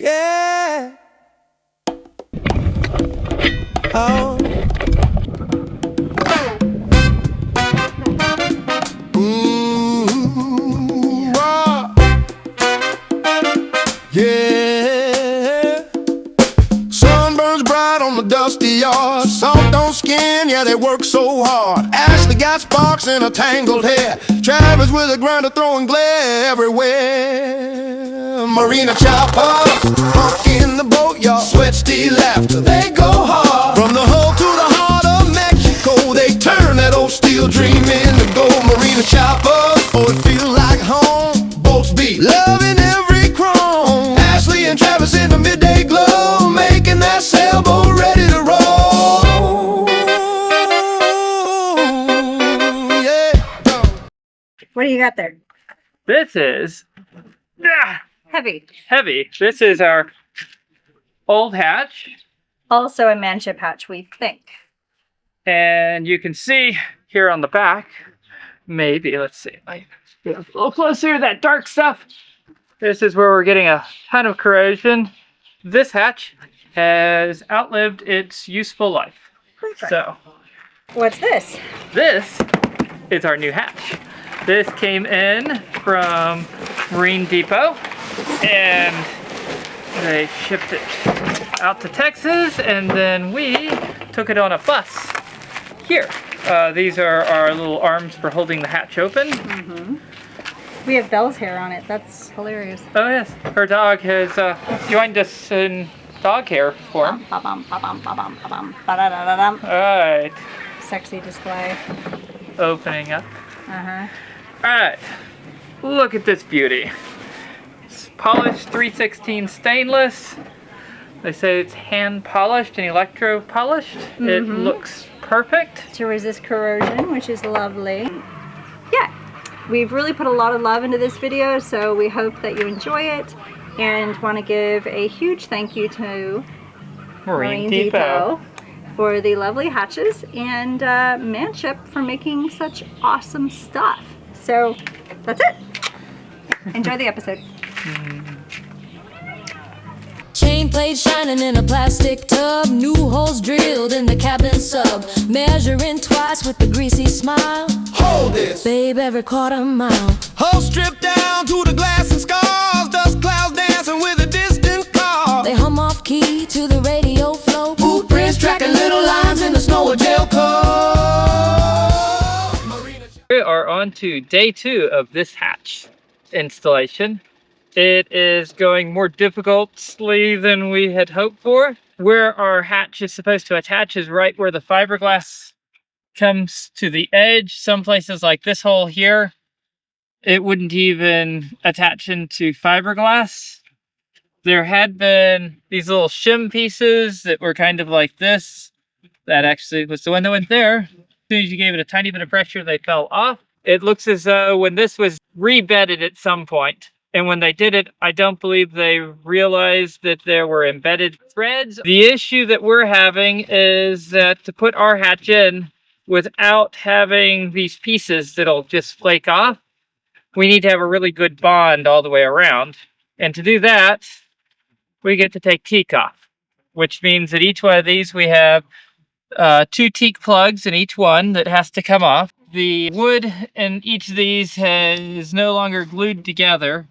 Yeah. Oh. Ooh, ah. Yeah. Sunburns bright on the dusty yard, soft on skin, yeah, they work so hard. Ashley got sparks in her tangled hair, Travis with a grinder throwing glare everywhere. Marina choppers, funk in the boat, y'all, sweat, steel, laughter, they go hard. From the hull to the heart of Mexico, they turn that old steel dream into gold. Marina choppers, oh, it feels like home. Boats beat, loving every chrome. Ashley and Travis in the midday glow, making that sailboat ready to roll. Yeah. What do you got there? This is Heavy. heavy. This is our old hatch. Also a manship hatch, we think. And you can see here on the back, maybe, let's see, I get a little closer, that dark stuff. This is where we're getting a ton of corrosion. This hatch has outlived its useful life. Perfect. So, What's this? this is our new hatch. This came in from Marine Depot, and they shipped it out to Texas, and then we took it on a bus here. These are our little arms for holding the hatch open. We have Belle's hair on it. That's hilarious. Oh yes, her dog has joined us in dog hair form. Alright, Sexy display. opening up. Uh-huh. Alright, look at this beauty. It's polished 316 stainless. They say it's hand polished and electro polished. It looks perfect. To resist corrosion, which is lovely. Yeah, we've really put a lot of love into this video, so we hope that you enjoy it and want to give a huge thank you to Marine Depot for the lovely hatches and Manship for making such awesome stuff. So that's it. Enjoy the episode. Chain plate shining in a plastic tub, new holes drilled in the cabin sub, measuring twice with the greasy smile. Hold this. Babe, every quarter mile. Hull stripped down to the glass and scars, dust clouds dancing with a distant car. They hum off key to the radio flow. Boot prints tracking little lines in the snow of jail code. We are on to day 2 of this hatch installation. It is going more difficultly than we had hoped for. Where our hatch is supposed to attach is right where the fiberglass comes to the edge. Some places like this hole here, it wouldn't even attach into fiberglass. There had been these little shim pieces that were kind of like this. That actually was the one that went there. As soon as you gave it a tiny bit of pressure, they fell off. It looks as though when this was rebedded at some point, and when they did it, I don't believe they realized that there were embedded threads. The issue that we're having is that to put our hatch in without having these pieces that'll just flake off, we need to have a really good bond all the way around. And to do that, we get to take teak off, which means that each one of these we have 2 teak plugs in each one that has to come off. The wood in each of these is no longer glued together,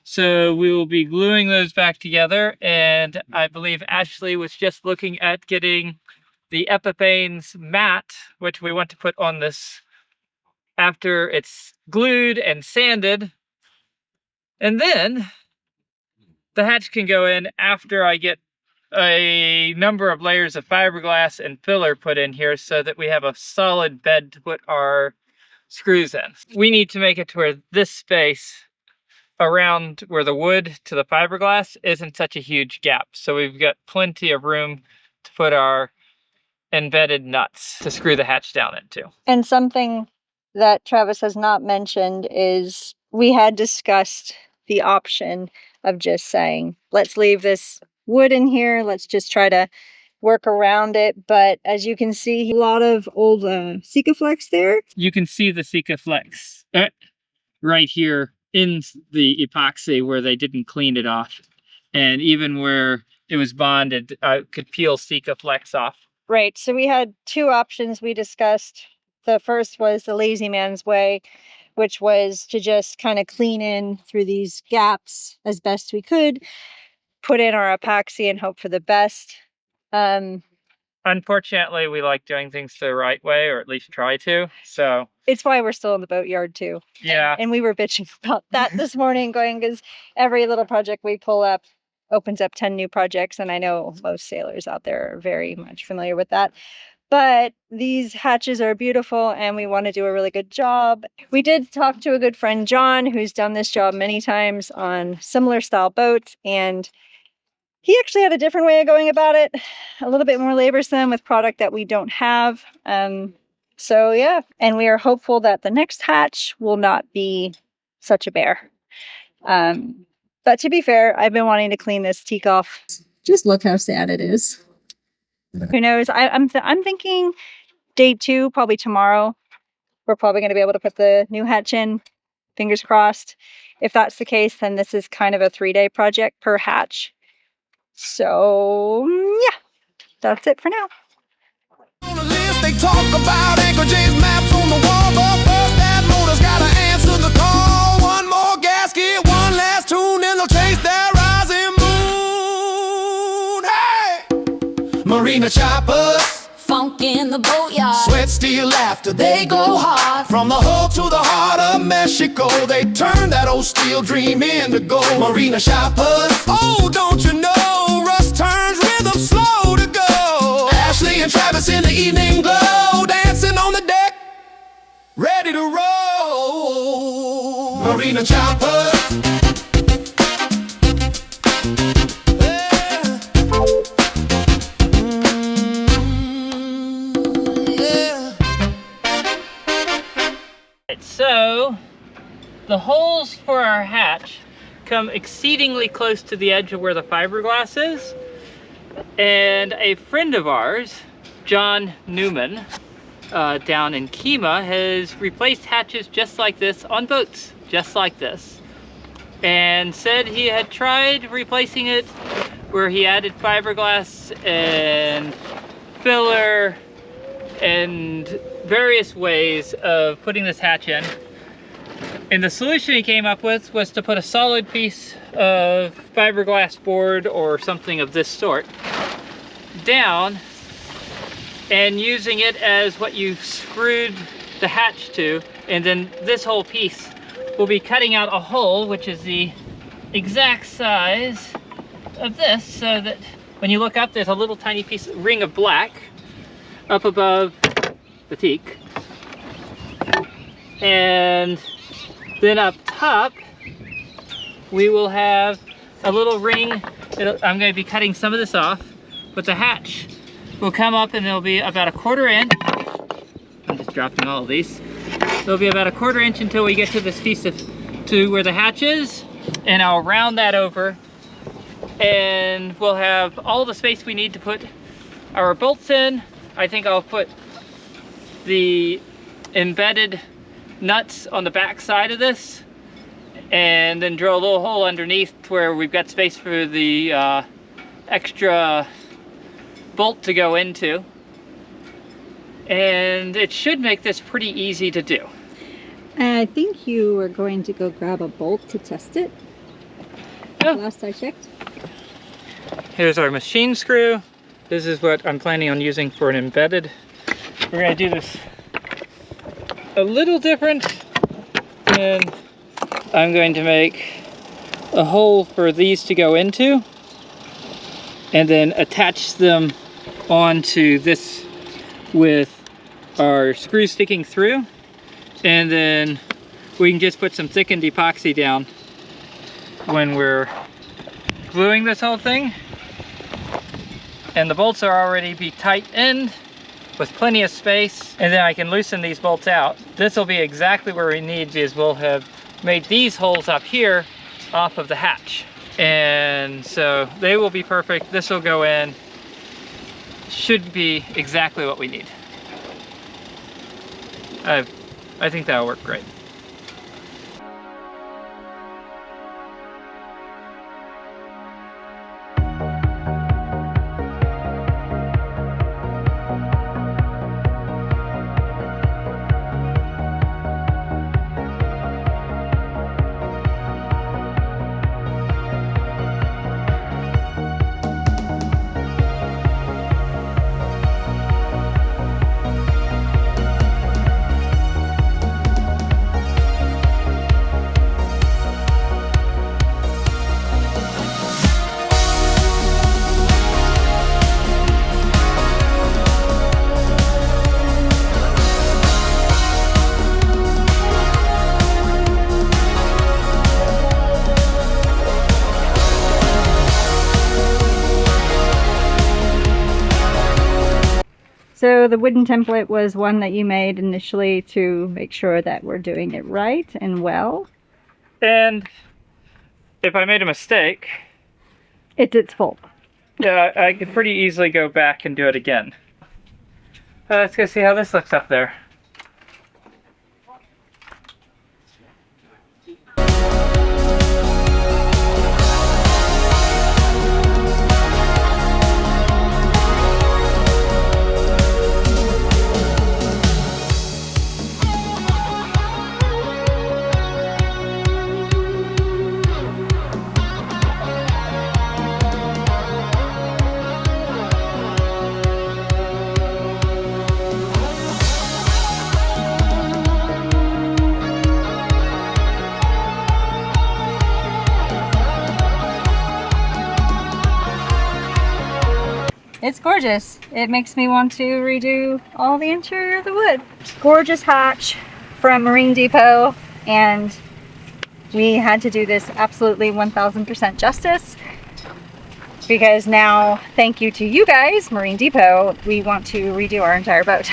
so we will be gluing those back together, and I believe Ashley was just looking at getting the Epipanes mat, which we want to put on this after it's glued and sanded. And then the hatch can go in after I get a number of layers of fiberglass and filler put in here so that we have a solid bed to put our screws in. We need to make it to where this space around where the wood to the fiberglass isn't such a huge gap. So we've got plenty of room to put our embedded nuts to screw the hatch down into. And something that Travis has not mentioned is we had discussed the option of just saying, let's leave this wood in here, let's just try to work around it. But as you can see, a lot of old Sikaflex there. You can see the Sikaflex right here in the epoxy where they didn't clean it off. And even where it was bonded, I could peel Sikaflex off. Right. So we had two options we discussed. The first was the lazy man's way, which was to just kind of clean in through these gaps as best we could, put in our epoxy and hope for the best. Unfortunately, we like doing things the right way, or at least try to. So it's why we're still in the boatyard too. yeah. And we were bitching about that this morning, going because every little project we pull up opens up 10 new projects. And I know most sailors out there are very much familiar with that. But these hatches are beautiful and we want to do a really good job. We did talk to a good friend, John, who's done this job many times on similar style boats. And he actually had a different way of going about it, a little bit more laborsome with product that we don't have. So yeah, and we are hopeful that the next hatch will not be such a bear. But to be fair, I've been wanting to clean this teak off. Just look how sad it is. Who knows? I'm thinking day 2, probably tomorrow. We're probably going to be able to put the new hatch in. Fingers crossed. If that's the case, then this is kind of a 3-day project per hatch. So yeah, that's it for now. On the list, they talk about Anchorage maps on the wall, but first that motor's gotta answer the call. One more gasket, one last tune, and they'll chase that rising moon. Hey, marina choppers, Funk in the boatyard. sweat, steel, laughter, they go hard. From the hull to the heart of Mexico, they turn that old steel dream into gold. Marina shoppers, oh, don't you know, Russ turns rhythm slow to go. Ashley and Travis in the evening glow, dancing on the deck, ready to roll. Marina choppers. So the holes for our hatch come exceedingly close to the edge of where the fiberglass is. And a friend of ours, John Newman, down in Kima, has replaced hatches just like this on boats, just like this. And said he had tried replacing it where he added fiberglass and filler and various ways of putting this hatch in. And the solution he came up with was to put a solid piece of fiberglass board or something of this sort down and using it as what you screwed the hatch to, and then this whole piece will be cutting out a hole which is the exact size of this, so that when you look up there's a little tiny ring of black up above the teak, and then up top we will have a little ring. I'm going to be cutting some of this off, but the hatch will come up and it'll be about a 1/4 inch. I'm just dropping all of these. It'll be about a 1/4 inch until we get to this piece to where the hatch is, and I'll round that over and we'll have all the space we need to put our bolts in. I think I'll put the embedded nuts on the back side of this and then drill a little hole underneath where we've got space for the extra bolt to go into, and it should make this pretty easy to do. I think you were going to go grab a bolt to test it. Yeah. Last I checked. Here's our machine screw. This is what I'm planning on using for an embedded. We're going to do this a little different, and I'm going to make a hole for these to go into and then attach them onto this with our screw sticking through, and then we can just put some thickened epoxy down when we're gluing this whole thing. And the bolts are already be tightened with plenty of space, and then I can loosen these bolts out. This will be exactly where we need, because we'll have made these holes up here off of the hatch, and so they will be perfect. This will go in, should be exactly what we need. I think that'll work great. So the wooden template was one that you made initially to make sure that we're doing it right and well. And if I made a mistake, It's its fault. yeah, I could pretty easily go back and do it again. Let's go see how this looks up there. It's gorgeous. It makes me want to redo all the interior of the wood. Gorgeous hatch from Marine Depot, and we had to do this absolutely 1000% justice because now, thank you to you guys, Marine Depot, we want to redo our entire boat.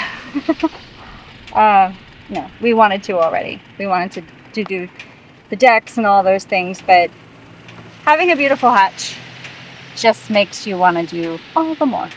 No, we wanted to already. We wanted to do the decks and all those things, but having a beautiful hatch just makes you want to do all the more.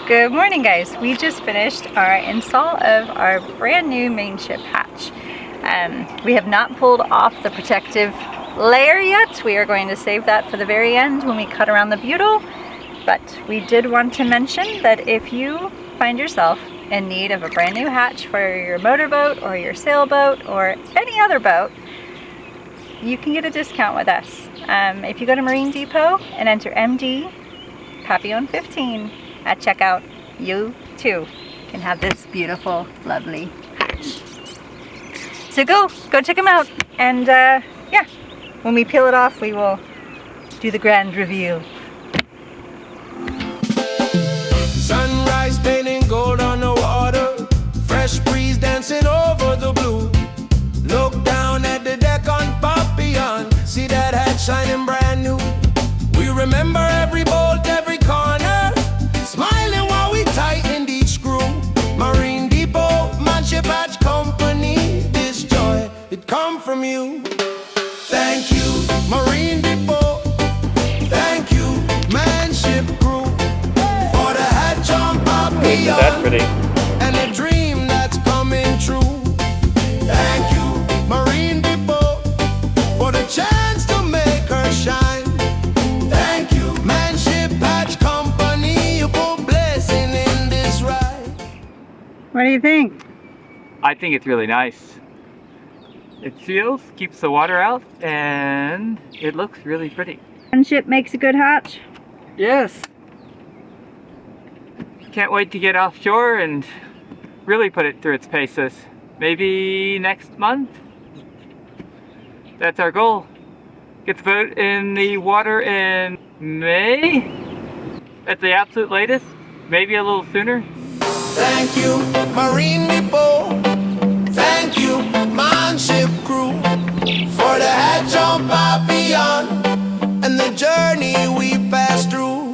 Good morning, guys. We just finished our install of our brand new MANSHIP hatch. We have not pulled off the protective layer yet. We are going to save that for the very end when we cut around the butyl. But we did want to mention that if you find yourself in need of a brand new hatch for your motorboat or your sailboat or any other boat, you can get a discount with us. If you go to Marine Depot and enter MD Papillon 15 at checkout, you too can have this beautiful, lovely hatch. So go check them out, and yeah, when we peel it off, we will do the grand reveal. Sunrise painting gold on the water, fresh breeze dancing over the blue. Look down at the deck on Papillon, see that hat shining brand new. We remember every bolt, every corner, smiling while we tightened each screw. Marine Depot, MANSHIP Hatch Company, this joy, it come from you. Thank you, Marine Depot. Thank you, MANSHIP crew, for the hatch on Papillon. That's pretty. And a dream that's coming true. Thank you, Marine Depot, for the chance to make her shine. Thank you, MANSHIP Hatch Company, you put blessing in this ride. What do you think? I think it's really nice. It seals, keeps the water out, and it looks really pretty. MANSHIP makes a good hatch. Yes. Can't wait to get offshore and really put it through its paces. Maybe next month? That's our goal. Get the boat in the water in May? At the absolute latest? Maybe a little sooner? Thank you, Marine Depot. Thank you, hatch on by beyond, and the journey we pass through